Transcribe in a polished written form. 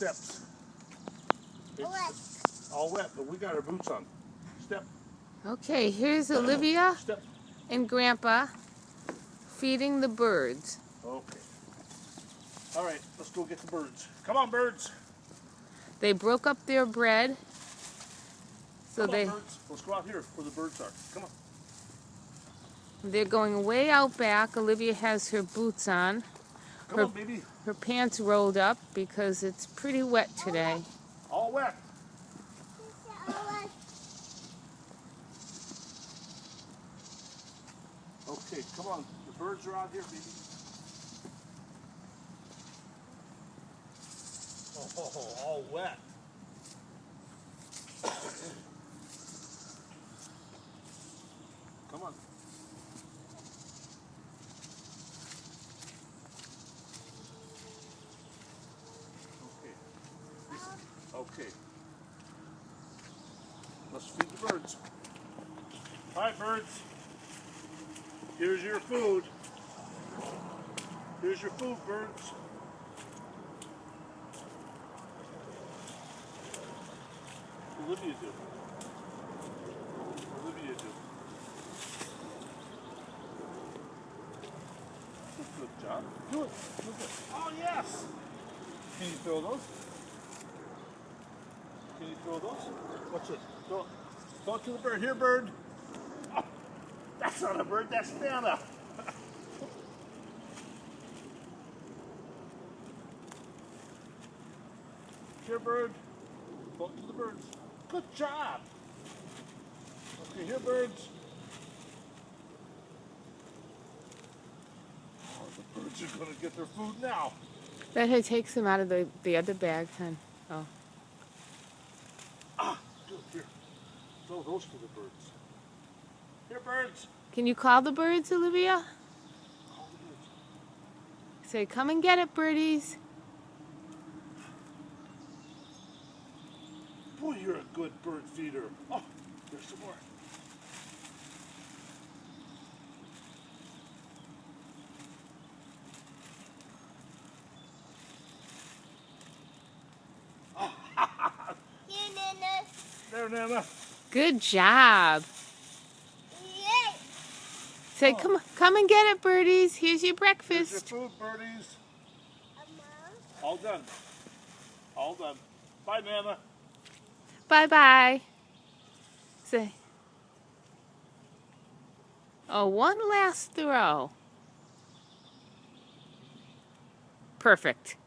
steps. It's all wet, but we got our boots on. Step. Okay, here's Olivia Step. and Grandpa feeding the birds. Okay. All right, let's go get the birds. Come on, birds. They broke up their bread. So Come on, birds. Let's go out here where the birds are. Come on. They're going way out back. Olivia has her boots on. Come on, baby. Her pants rolled up because it's pretty wet today. All wet. Okay, come on. The birds are out here, baby. Oh, all wet. Come on. Okay. Let's feed the birds. All right, birds. Here's your food. Here's your food, birds. Olivia do. Olivia do. Good job. Do it. Look it. Oh, yes. Can you throw those? Can you throw those? Watch it. Throw it to the bird. Here, bird. Oh, that's not a bird. That's Nana. Here, bird. Throw it to the birds. Good job. Okay, here, birds. Oh, the birds are going to get their food now. That takes them out of the other bag, hon. Oh. Good, here. Throw those to the birds. Here, birds. Can you call the birds, Olivia? Call the birds. Say, come and get it, birdies. Boy, you're a good bird feeder. Oh, there's some more. Here, Nana. There, Nana. Good job. Yay. Say, come and get it, birdies. Here's your breakfast. Here's your food, birdies. Mom? All done. All done. Bye, Nana. Bye-bye. Say. Oh, one last throw. Perfect.